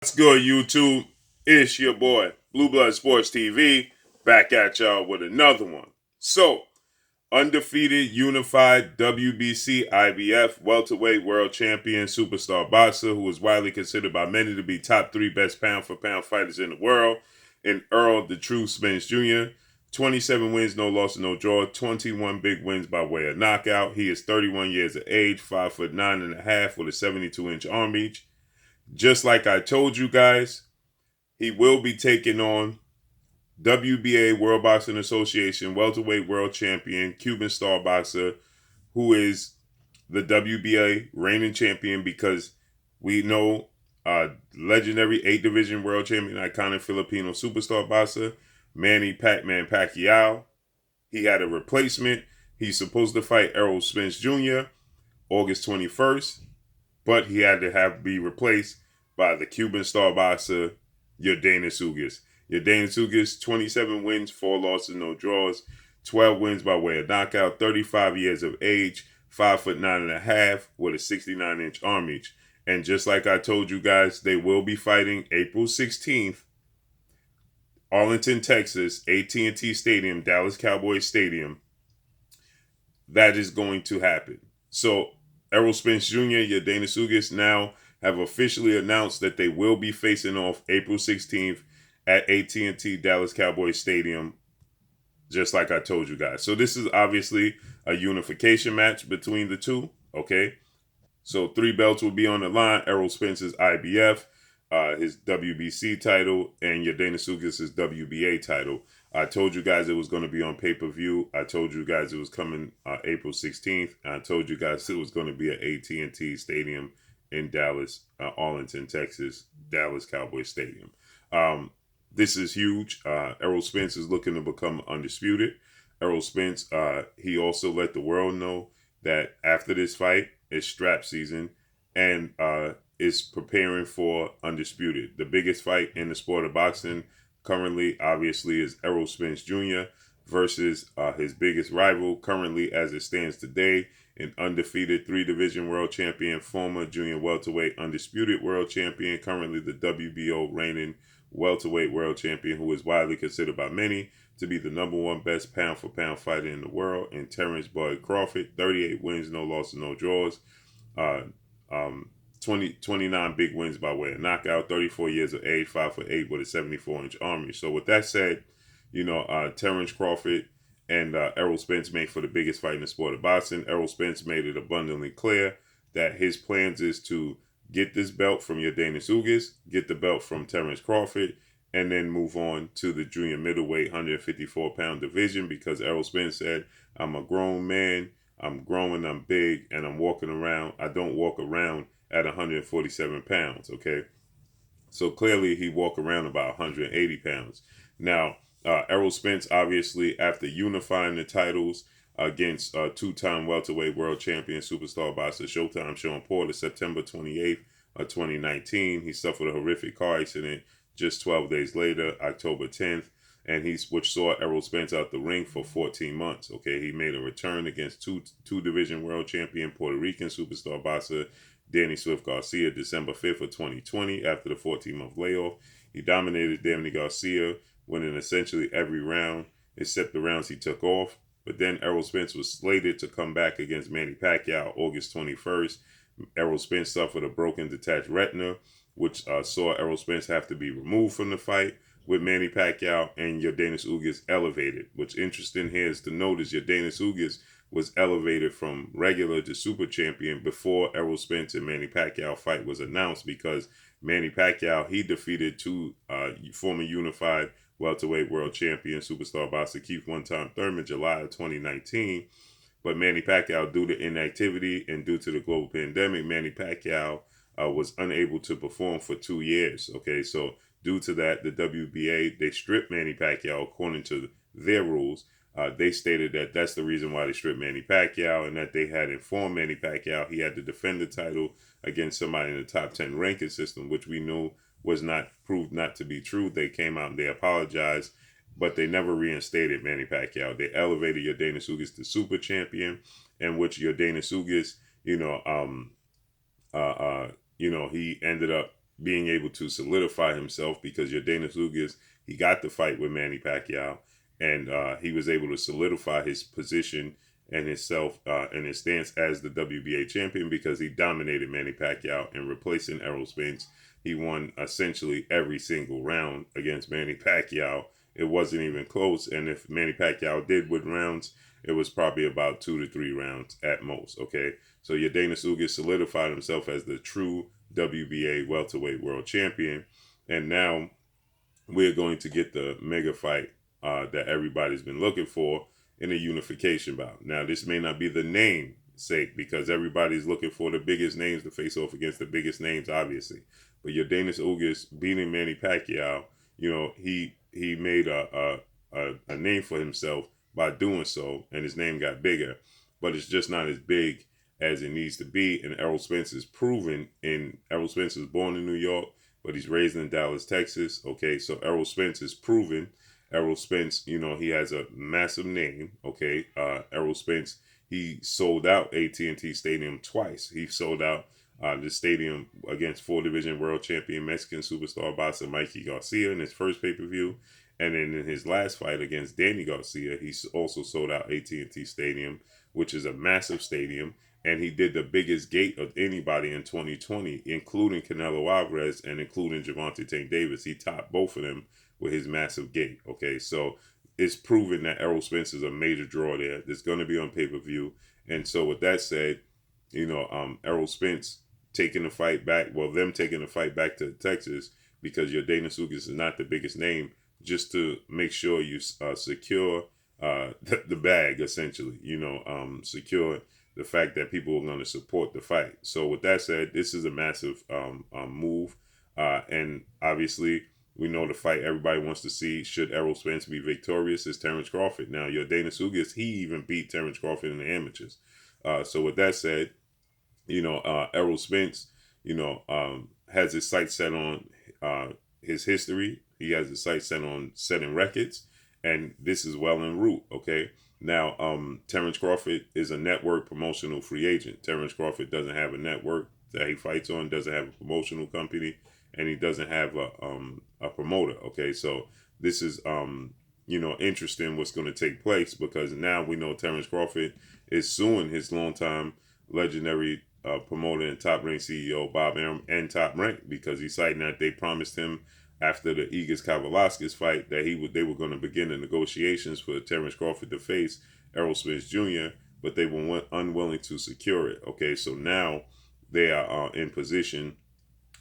What's good, YouTube? It's your boy, Blue Blood Sports TV, back at y'all with another one. So, undefeated, unified WBC IBF welterweight world champion superstar boxer who is widely considered by many to be top 3 best pound for pound fighters in the world, and Errol "The Truth" Spence Jr. 27 wins, no loss, no draw, 21 big wins by way of knockout. He is 31 years of age, 5'9.5" with a 72-inch arm reach. Just like I told you guys, he will be taking on WBA World Boxing Association welterweight world champion, Cuban star boxer, who is the WBA reigning champion because we know legendary 8-division world champion, iconic Filipino superstar boxer, Manny Pac-Man Pacquiao. He had a replacement. He's supposed to fight Errol Spence Jr. August 21st, but he had to be replaced by the Cuban star boxer Yordenis Ugas. Yordenis Ugas, 27 wins, 4 losses, no draws, 12 wins by way of knockout, 35 years of age, 5'9.5" with a 69-inch arm reach. And just like I told you guys, they will be fighting April 16th, Arlington, Texas, AT&T Stadium, Dallas Cowboy Stadium. That is going to happen. So Errol Spence Jr., Yordenis Ugas now have officially announced that they will be facing off April 16th at AT&T Dallas Cowboys Stadium, just like I told you guys. So this is obviously a unification match between the two, okay? So 3 belts will be on the line. Errol Spence's IBF, his WBC title, and Yordenis Ugas' WBA title. I told you guys it was going to be on pay-per-view. I told you guys it was coming April 16th. I told you guys it was going to be at AT&T Stadium in Dallas, Arlington, Texas, Dallas Cowboy Stadium. This is huge. Errol Spence is looking to become undisputed. Errol Spence, he also let the world know that after this fight, it's strap season and is preparing for undisputed. The biggest fight in the sport of boxing currently, obviously, is Errol Spence Jr. versus his biggest rival currently as it stands today, an undefeated 3-division world champion, former junior welterweight undisputed world champion, currently the WBO reigning welterweight world champion, who is widely considered by many to be the #1 best pound for pound fighter in the world, and Terence Crawford, 38 wins, no losses, no draws, 29 big wins by way of knockout, 34 years of age, 5'8" with a 74-inch arm reach. So with that said, Terence Crawford and Errol Spence made for the biggest fight in the sport of boxing. Errol Spence made it abundantly clear that his plans is to get this belt from Yordenis Ugas, get the belt from Terence Crawford, and then move on to the junior middleweight 154-pound division, because Errol Spence said, I'm a grown man, I'm growing, I'm big, and I'm walking around. I don't walk around at 147 pounds, okay? So clearly he walked around about 180 pounds. Now, Errol Spence, obviously, after unifying the titles against 2-time welterweight world champion superstar boxer Showtime Shawn Porter, September 28th of 2019, he suffered a horrific car accident just 12 days later, October 10th, and which saw Errol Spence out the ring for 14 months. Okay, he made a return against two-division world champion Puerto Rican superstar boxer Danny Swift Garcia, December 5th of 2020, after the 14-month layoff. He dominated Danny Garcia, winning essentially every round except the rounds he took off. But then Errol Spence was slated to come back against Manny Pacquiao August 21st. Errol Spence suffered a broken detached retina, which saw Errol Spence have to be removed from the fight, with Manny Pacquiao and Yordenis Ugas elevated. What's interesting here is to notice Yordenis Ugas was elevated from regular to super champion before Errol Spence and Manny Pacquiao fight was announced, because Manny Pacquiao, he defeated 2 former unified welterweight world champion superstar boxer Keith one-time Thurman July of 2019. But Manny Pacquiao, due to inactivity and due to the global pandemic, Manny Pacquiao was unable to perform for 2 years. Okay, so due to that, the WBA, they stripped Manny Pacquiao according to their rules. They stated that that's the reason why they stripped Manny Pacquiao, and that they had informed Manny Pacquiao he had to defend the title against somebody in the top 10 ranking system, which we knew was not proved not to be true. They came out and they apologized, but they never reinstated Manny Pacquiao. They elevated Yordenis Ugas to super champion, in which Yordenis Ugas, he ended up, being able to solidify himself, because Yordenis Ugas, he got the fight with Manny Pacquiao, and he was able to solidify his position and himself and his stance as the WBA champion, because he dominated Manny Pacquiao, and replacing Errol Spence, he won essentially every single round against Manny Pacquiao. It wasn't even close, and if Manny Pacquiao did win rounds, it was probably about 2 to 3 rounds at most. Okay, so Yordenis Ugas solidified himself as the true WBA welterweight world champion, and now we're going to get the mega fight that everybody's been looking for in a unification bout. Now, this may not be the name sake, because everybody's looking for the biggest names to face off against the biggest names, obviously. But Yordenis Ugas beating Manny Pacquiao, he made a name for himself by doing so, and his name got bigger. But it's just not as big as it needs to be. And Errol Spence is proven Errol Spence was born in New York, but he's raised in Dallas, Texas. Okay, so Errol Spence is proven. Errol Spence, he has a massive name. Okay, Errol Spence, he sold out AT&T Stadium twice. He sold out the stadium against 4-division world champion Mexican superstar boxer Mikey Garcia in his first pay-per-view. And then in his last fight against Danny Garcia, he also sold out AT&T Stadium, which is a massive stadium. And he did the biggest gate of anybody in 2020, including Canelo Alvarez and including Gervonta Tank Davis. He topped both of them with his massive gate. Okay, so it's proven that Errol Spence is a major draw there. It's going to be on pay-per-view. And so with that said, Errol Spence taking the fight back, them taking the fight back to Texas, because Yordenis Ugas is not the biggest name, just to make sure you secure the bag, essentially, secure the fact that people are going to support the fight. So with that said, this is a massive move. And obviously, we know the fight everybody wants to see, should Errol Spence be victorious, is Terence Crawford. Now, Yordenis Ugas, he even beat Terence Crawford in the amateurs. So with that said, Errol Spence, has his sights set on his history. He has his sights set on setting records, and this is well en route. Okay. Now, Terence Crawford is a network promotional free agent. Terence Crawford doesn't have a network that he fights on, doesn't have a promotional company, and he doesn't have a promoter. Okay, so this is interesting what's going to take place, because now we know Terence Crawford is suing his longtime legendary promoter and Top Rank CEO Bob Arum and Top Rank, because he's citing that they promised him after the Ugas Kavaliauskas fight that they were going to begin the negotiations for Terence Crawford to face Errol Spence Jr., but they were unwilling to secure it. Okay, so now they are in position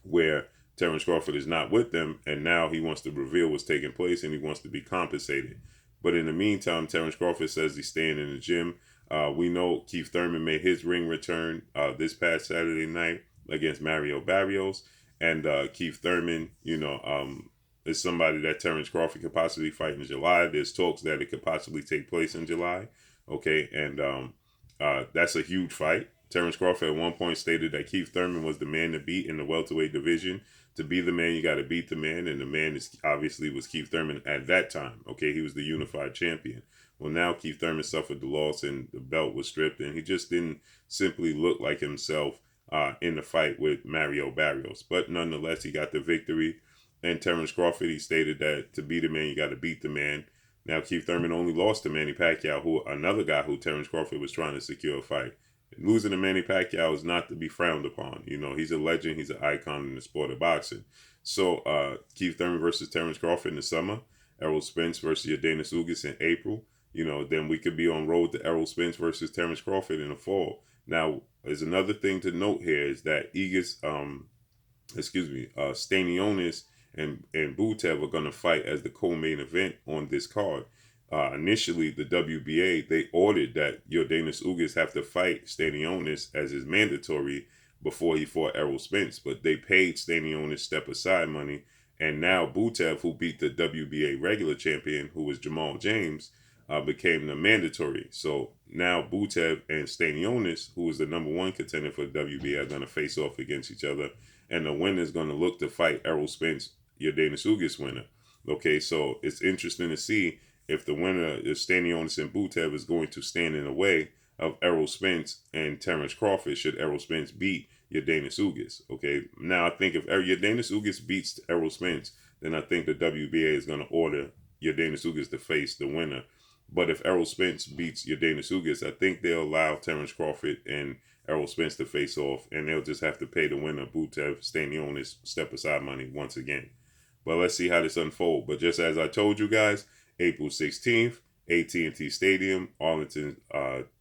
where Terence Crawford is not with them, and now he wants to reveal what's taking place, and he wants to be compensated. But in the meantime, Terence Crawford says he's staying in the gym. We know Keith Thurman made his ring return this past Saturday night against Mario Barrios. And Keith Thurman, is somebody that Terence Crawford could possibly fight in July. There's talks that it could possibly take place in July. Okay, and that's a huge fight. Terence Crawford at one point stated that Keith Thurman was the man to beat in the welterweight division. To be the man, you got to beat the man, and the man obviously was Keith Thurman at that time. Okay, he was the unified champion. Well, now Keith Thurman suffered the loss, and the belt was stripped, and he just didn't simply look like himself in the fight with Mario Barrios. But nonetheless, he got the victory. And Terence Crawford, he stated that to be the man, you got to beat the man. Now, Keith Thurman only lost to Manny Pacquiao, another guy who Terence Crawford was trying to secure a fight. Losing to Manny Pacquiao is not to be frowned upon. He's a legend. He's an icon in the sport of boxing. So, Keith Thurman versus Terence Crawford in the summer. Errol Spence versus Yordenis Ugas in April. Then we could be on road to Errol Spence versus Terence Crawford in the fall. Now, there's another thing to note here is that Stanionis and Butev are going to fight as the co-main event on this card. Initially, the WBA, they ordered that Yordenis Ugas have to fight Stanionis as is mandatory before he fought Errol Spence, but they paid Stanionis step-aside money, and now Butev, who beat the WBA regular champion, who was Jamal James, became the mandatory. So now Butev and Stanionis, who is the number one contender for the WBA, are going to face off against each other, and the winner is going to look to fight Errol Spence, Yordenis Ugas winner. Okay, so it's interesting to see if the winner is Stanionis and Butev is going to stand in the way of Errol Spence and Terence Crawford, should Errol Spence beat Yordenis Ugas. Okay, now I think if Yordenis Ugas beats Errol Spence, then I think the WBA is going to order Yordenis Ugas to face the winner. But if Errol Spence beats Yordenis Ugas, I think they'll allow Terence Crawford and Errol Spence to face off, and they'll just have to pay the winner, Butev Stanionis, step aside money once again. But let's see how this unfolds. But just as I told you guys, April 16th, AT&T Stadium, Arlington,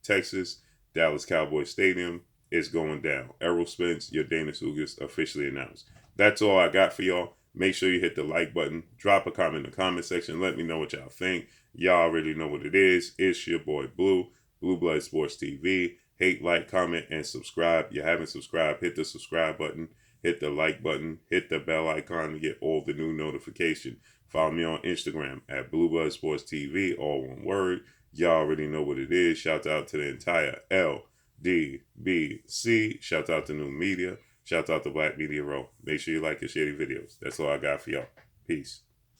Texas, Dallas Cowboy Stadium is going down. Errol Spence, Yordenis Ugas officially announced. That's all I got for y'all. Make sure you hit the like button. Drop a comment in the comment section. Let me know what y'all think. Y'all already know what it is. It's your boy Blue, Blue Blood Sports TV. Hate, like, comment, and subscribe. If you haven't subscribed, hit the subscribe button. Hit the like button. Hit the bell icon to get all the new notifications. Follow me on Instagram at Blue Blood Sports TV, all one word. Y'all already know what it is. Shout out to the entire LDBC. Shout out to New Media. Shout out to Black Media Row. Make sure you like and share the videos. That's all I got for y'all. Peace.